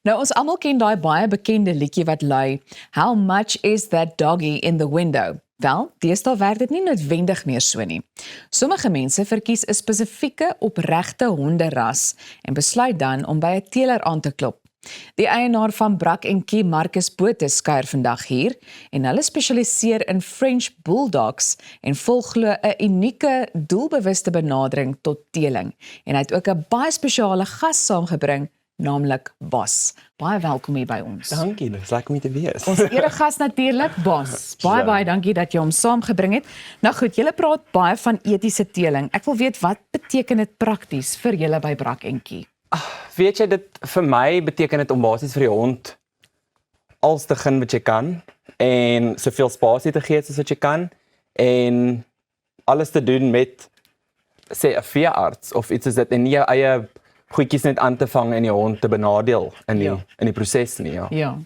Nou, ons almal ken daai baie bekende liedjie wat lui, How much is that doggy in the window? Wel, deesdae werk dit nie noodwendig meer so nie. Sommige mense verkies 'n spesifieke opregte honderas en besluit dan om by 'n teeler aan te klop. Die eienaar van Brak & Key, Marcus Botha, kuier vandag hier en hulle spesialiseer in French Bulldogs en volg glo 'n unieke, doelbewuste benadering tot teeling. En hy het ook 'n baie spesiale gas saamgebring, naamlik Bos. Baie welkom hier by ons. Dankie, dit is lekker om hier te wees. Ons eregas natuurlik, Bos. Baie dankie dat jy hom saamgebring het. Nou goed, julle praat baie van etiese teeling. Ek wil weet, wat beteken dit prakties vir julle by Brak & Key? Weet jy, dit vir my beteken dit om basies vir die hond alles te gun wat jy kan en soveel spasie te gee as wat jy kan en alles te doen met sê 'n veearts of iets soos dit en nie jou eie goedjies net aan te vang en die hond te benadeel in die proses nie, ja. Ja.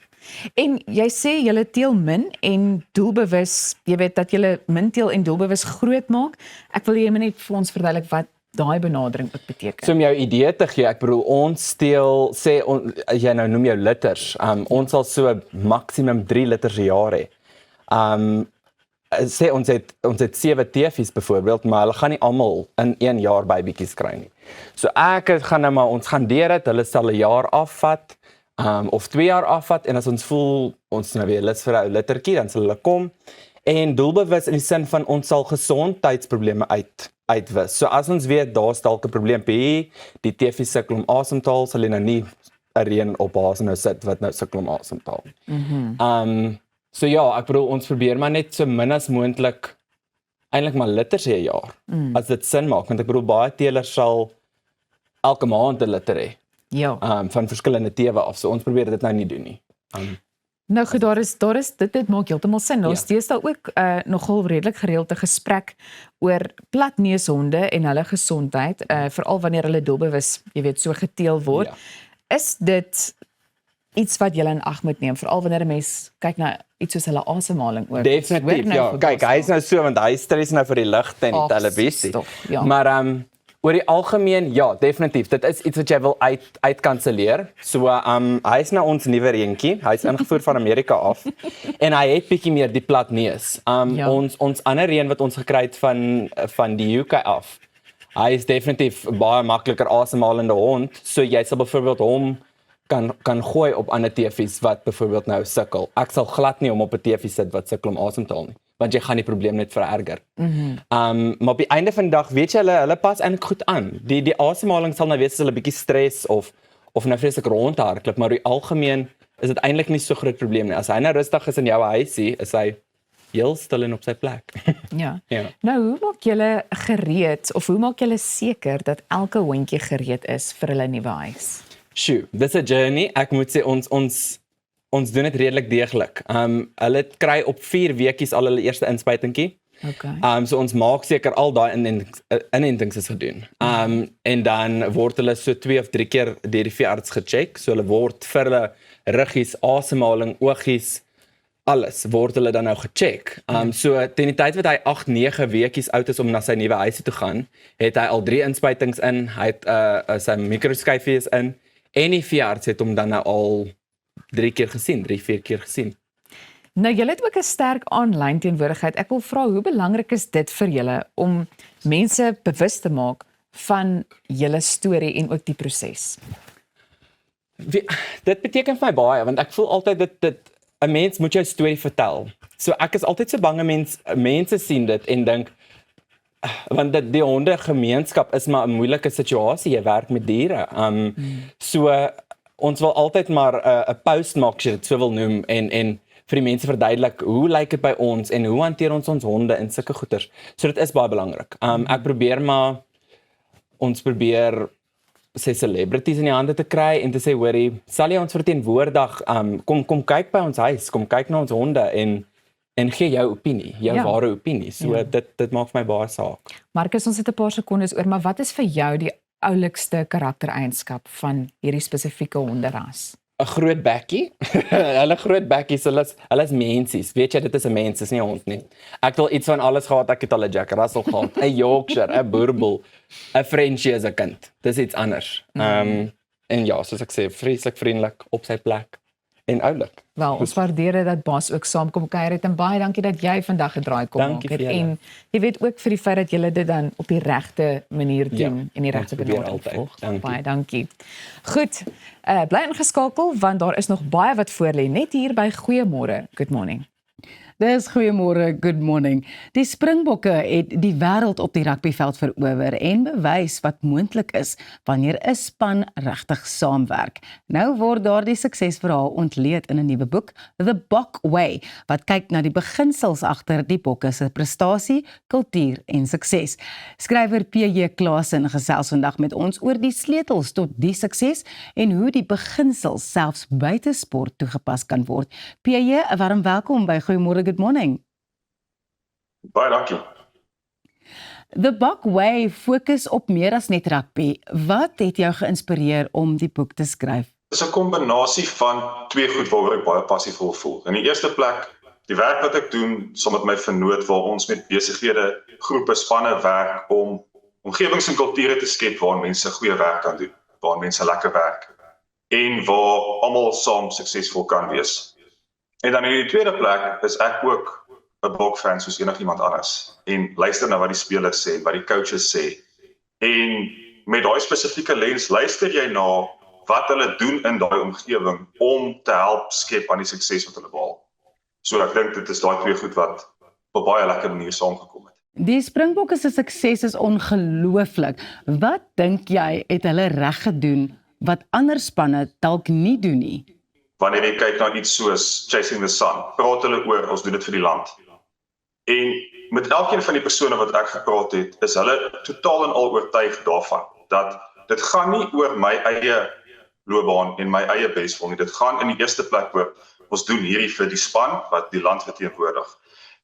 En jy sê julle teel min en doelbewus, jy weet dat julle min teel en doelbewus groot maak. Ek wil jy net vir ons verduidelik wat daai benadering ook beteken. So om jou idee te gee, ek bedoel ons steel, jy nou noem jou liters, ons sal so maksimum 3 liters 'n jaar hê. Sê ons het 7 teefies byvoorbeeld, maar hulle gaan nie almal in 1 jaar babytjies kry nie. So ons gaan deur dit, hulle sal 'n jaar afvat, of 2 jaar afvat en as ons voel ons nou weer lus vir 'n ou litertjie, dan sal hulle kom en doelbewus in die sin van ons sal gesondheidsprobleme uitwis. So as ons weet daar's dalk 'n probleempie, die teefie sukkel om asem te haal, sal jy nou nie 'n reën op haar nou sit wat nou sukkel om asem te haal. So ja, ek bedoel ons probeer maar net so min as moontlik eintlik maar liters 'n jaar. As dit sin maak, want ek bedoel baie teelers sal elke maand 'n liter hê. Ja. Van verskillende teewe af. So ons probeer dit nou nie doen nie. Nou goed, dit maak heeltemal sin. Ons deesdae ook nogal redelik gereelde gesprek oor platneushonde en hulle gesondheid, veral wanneer hulle doelbewus, jy weet, so geteel word. Ja. Is dit iets wat julle in ag moet neem, veral wanneer 'n mens kyk na iets soos hulle asemhaling ook? Definitief, ja. Kyk, hy is nou so, want hy stres nou vir die ligte en die televisie. Ja. Maar oor die algemeen, ja, definitief. Dit is iets wat jy wil uitkanselleer. So hy is nou ons nuwe reentjie. Hy is ingevoer van Amerika af en hy het bietjie meer die plat neus. Ons ander reën wat ons gekry het van die UK af. Hy is definitief baie makliker asemhalende hond. So jy sal byvoorbeeld hom kan gooi op ander teefies wat byvoorbeeld nou sukkel. Ek sal glad nie hom op 'n teefie sit wat sukkel om asem te haal nie, want jy gaan die probleem net vererger. Maar op die einde van die dag, weet jy, hulle pas eintlik goed aan. Die asemhaling sal nou wees as hulle 'n bietjie stres of nou vreeslik rondhardloop, maar oor die algemeen is dit eintlik nie so groot probleem nie. As hy nou rustig is in jou huisie, is hy heel stil en op sy plek. Ja. Ja. Nou, hoe maak julle gereed of hoe maak julle seker dat elke hondjie gereed is vir hulle nuwe huis? Sjoe, dis 'n journey. Ek moet sê ons doen dit redelik deeglik. Hulle kry op 4 weekies al hulle eerste inspuitingkie. Okay. So ons maak seker al daai inentings is gedoen. En dan word hulle so 2 of 3 keer deur die veearts gecheck. So hulle word vir hulle ruggies, asemhaling, oogies, alles word hulle dan nou gecheck. So teen die tyd wat hy 8-9 weekies oud is om na sy nuwe huisie toe gaan, het hy al 3 inspuitings in, hy het sy mikroskyfies in. En die veearts het hom dan nou al 3 keer gesien, 3-4 keer gesien. Nou, julle het ook 'n sterk aanlyn teenwoordigheid. Ek wil vra, hoe belangrik is dit vir julle om mense bewus te maak van julle storie en ook die proses? Dit beteken vir my baie, want ek voel altyd dat 'n mens moet jou storie vertel. So ek is altyd so bang mense sien dit en dink, want die hondegemeenskap is maar 'n moeilike situasie, jy werk met diere. So ons wil altyd maar 'n post maak, as jy dit so wil noem, en vir die mense verduidelik, hoe lyk dit by ons en hoe hanteer ons honde en sulke goeters. So dit is baie belangrik. Ons probeer sê celebrities in die hande te kry en te sê, hoorie, sal jy ons verteenwoordig, kom kyk by ons huis, kom kyk na ons honde en gee jou opinie, ware opinie. So dit maak vir my baie saak. Marcus, ons het 'n paar sekondes oor, maar wat is vir jou die oulikste karaktereienskap van hierdie spesifieke honderas? 'n groot bekkie. Hulle groot bekkies, hulle is mensies. Weet jy, dit is 'n mens, dis nie 'n hond nie. Ek het al iets van alles gehad. Ek het al 'n Jack Russell gehad, 'n Yorkshire, 'n Boerboel, 'n Frenchie as 'n kind. Dis iets anders. En ja, soos ek sê, vreeslik vriendelik op sy plek en oulik. Wel, ons waardeer dit dat Bas ook saamkom kuier het en baie dankie dat jy vandag gedraai kom Dankie maak het. vir julle. En jy weet ook vir die feit dat jy dit dan op die regte manier doen Ja, en die regte ons probeer benadering altyd. volg. Dankie. Baie dankie. Goed, bly ingeskakel want daar is nog baie wat voor lê net hier by Goeiemôre. Good morning. Dis goeiemôre, good morning. Die Springbokke het die wêreld op die rugbyveld verower en bewys wat moontlik is wanneer 'n span regtig saamwerk. Nou word daardie suksesverhaal ontleed in 'n nuwe boek, The Bok Way, wat kyk na die beginsels agter die bokke se prestasie, kultuur en sukses. Skrywer P.J. Klaasen gesels vandag met ons oor die sleutels tot die sukses en hoe die beginsels selfs buite sport toegepas kan word. P.J., 'n warm welkom by Goeiemôre. Good morning. Baie dankie. The Bok Way fokus op meer as net rugby. Wat het jou geïnspireer om die boek te skryf? Dit is 'n kombinasie van twee goed waaroor ek baie passievol voel. In die eerste plek, die werk wat ek doen saam met my vernoot waar ons met besighede, groepe, spanne werk om omgewings en kulture te skep waar mense goeie werk kan doen, waar mense lekker werk en waar almal saam suksesvol kan wees. En dan in die tweede plek is ek ook 'n Bok-fan soos enigiemand anders en luister na wat die spelers sê, wat die coaches sê. En met daai spesifieke lens luister jy na wat hulle doen in daai omgewing om te help skep aan die sukses wat hulle behaal. So ek dink dit is daai twee goed wat op 'n baie lekker manier saamgekom het. Die Springbokke se sukses is ongelooflik. Wat dink jy het hulle reg gedoen wat ander spanne dalk nie doen nie? Wanneer jy kyk na iets soos Chasing the Sun, praat hulle oor ons doen dit vir die land. En met elkeen van die persone wat ek gepraat het, is hulle totaal en al oortuig daarvan dat dit gaan nie oor my eie loopbaan en my eie beswil nie. Dit gaan in die eerste plek oor ons doen hierdie vir die span wat die land verteenwoordig.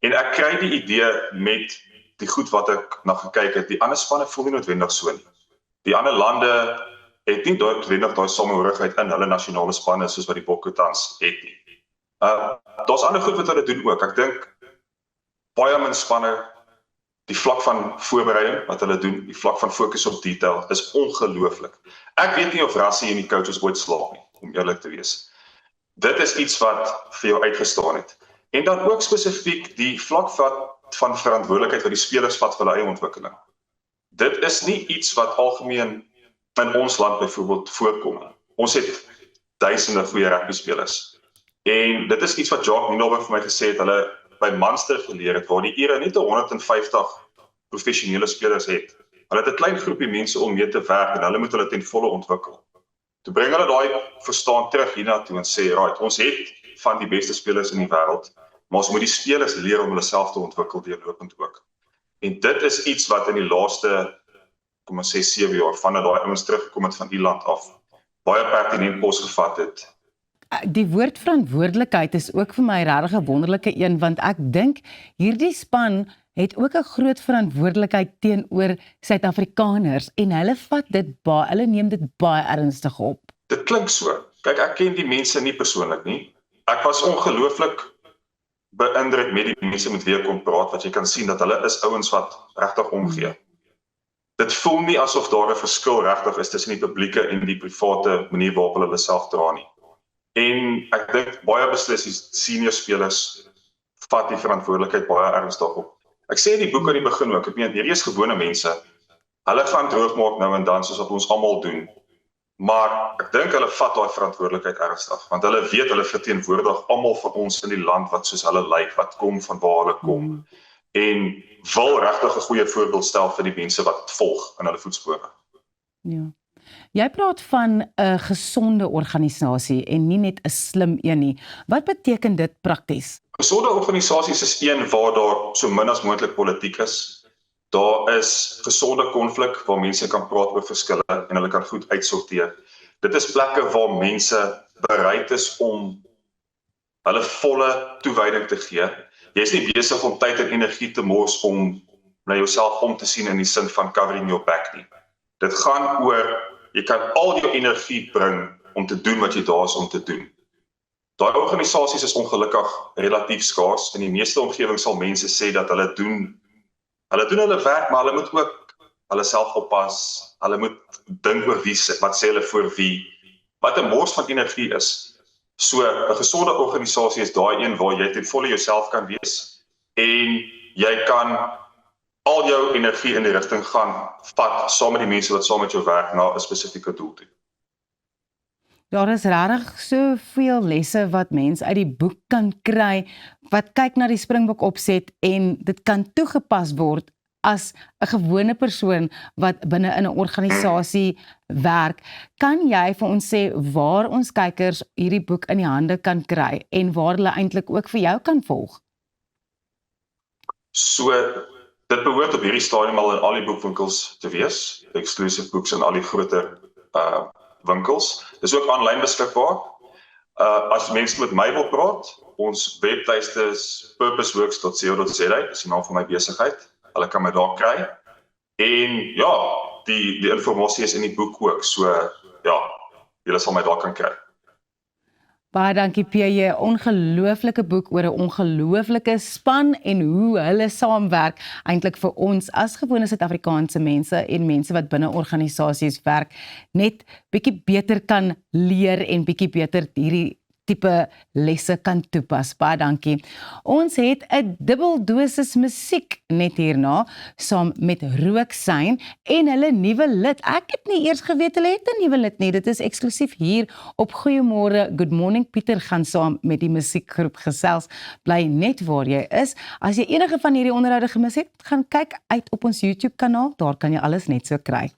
En ek kry die idee met die goed wat ek na gekyk het. Die ander spanne voel nie noodwendig so nie. Die ander lande het nie noodwendig daai samehorigheid in hulle nasionale spanne soos wat die Bokke tans het nie. Daar's ander goed wat hulle doen ook. Ek dink baie min spanne, die vlak van voorbereiding wat hulle doen, die vlak van fokus op detail is ongelooflik. Ek weet nie of Rassie en die coaches ooit slaag nie, om eerlik te wees. Dit is iets wat vir jou uitgestaan het. En dan ook spesifiek die vlak van verantwoordelikheid wat die spelers vat vir hulle eie ontwikkeling. Dit is nie iets wat algemeen in ons land byvoorbeeld voorkom. Ons het duisende goeie rugby spelers. En dit is iets wat Jacques Nienaber vir my gesê het, hulle by Munster geleer het, waar die Ere net 150 professionele spelers het. Hulle het 'n klein groepie mense om mee te werk en hulle moet hulle ten volle ontwikkel. Toe bring hulle daai verstaan terug hiernatoe en sê, right, ons het van die beste spelers in die wêreld, maar ons moet die spelers leer om hulle self te ontwikkel deurlopend ook. En dit is iets wat in die laaste, kom ons sê 7 jaar, vanaf daai ouens teruggekom het van Ierland af, baie pertinent pos gevat het. Die woord verantwoordelikheid is ook vir my regtig 'n wonderlike een, want ek dink hierdie span het ook 'n groot verantwoordelikheid teenoor Suid-Afrikaners en hulle neem dit baie ernstig op. Dit klink so. Kyk, ek ken die mense nie persoonlik nie. Ek was ongelooflik beïndruk met die mense met wie ek kon praat, wat jy kan sien dat hulle is ouens wat regtig omgee. Dit voel nie asof daar 'n verskil regtig is tussen die publieke en die private manier waarop hulle self dra nie. En ek dink baie beslis die senior spelers vat die verantwoordelikheid baie ernstig op. Ek sê die boek aan die begin ook, ek meen hierdie is gewone mense. Hulle gaan droogmaak nou en dan soos wat ons almal doen. Maar ek dink hulle vat daai verantwoordelikheid ernstig, want hulle weet hulle verteenwoordig almal van ons in die land wat soos hulle lyk, wat kom van waar hulle kom. En wil regtig 'n goeie voorbeeld stel vir die mense wat volg in hulle voetspore. Ja. Jy praat van 'n gesonde organisasie en nie net 'n slim een nie. Wat beteken dit prakties? Gesonde organisasies is een waar daar so min as moontlik politiek is. Daar is gesonde konflik waar mense kan praat oor verskille en hulle kan goed uitsorteer. Dit is plekke waar mense bereid is om hulle volle toewyding te gee. Jy is nie besig om tyd en energie te mors om na jouself om te sien in die sin van covering your back nie. Dit gaan oor, jy kan al jou energie bring om te doen wat jy daar is om te doen. Daai organisasies is ongelukkig relatief skaars. In die meeste omgewings sal mense sê dat hulle doen hulle werk, maar hulle self oppas, hulle moet dink oor wat sê hulle vir wie. Wat 'n mors van energie is. So 'n gesonde organisasie is daai een waar jy ten volle jouself kan wees en jy kan al jou energie in die rigting gaan vat saam met die mense wat saam met jou werk na 'n spesifieke doel toe. Daar is regtig soveel lesse wat mens uit die boek kan kry, wat kyk na die Springbok opset en dit kan toegepas word as 'n gewone persoon wat binne in 'n organisasie werk. Kan jy vir ons sê waar ons kykers hierdie boek in die hande kan kry en waar hulle eintlik ook vir jou kan volg? So, dit behoort op hierdie stadium al in al die boekwinkels te wees, Exclusive Books en al die groter winkels. Dis ook aanlyn beskikbaar. As mense met my wil praat, ons webtuiste is purposeworks.co.za, dis die naam van my besigheid. Hulle kan my daar kry. En ja, die inligting is in die boek ook. So ja, julle sal my daar kan kry. Baie dankie PJ, 'n ongelooflike boek oor 'n ongelooflike span en hoe hulle saamwerk eintlik vir ons as gewone Suid-Afrikaanse mense en mense wat binne organisasies werk net bietjie beter kan leer en bietjie beter hierdie tipe lesse kan toepas. Baie dankie. Ons het 'n dubbel dosis musiek net hierna saam met Rooksyn en hulle nuwe lid. Ek het nie eers geweet hulle het 'n nuwe lid nie. Dit is eksklusief hier op Goeiemôre. Good morning. Pieter gaan saam met die musiekgroep gesels. Bly net waar jy is. As jy enige van hierdie onderhoude gemis het, gaan kyk uit op ons YouTube kanaal. Daar kan jy alles net so kry.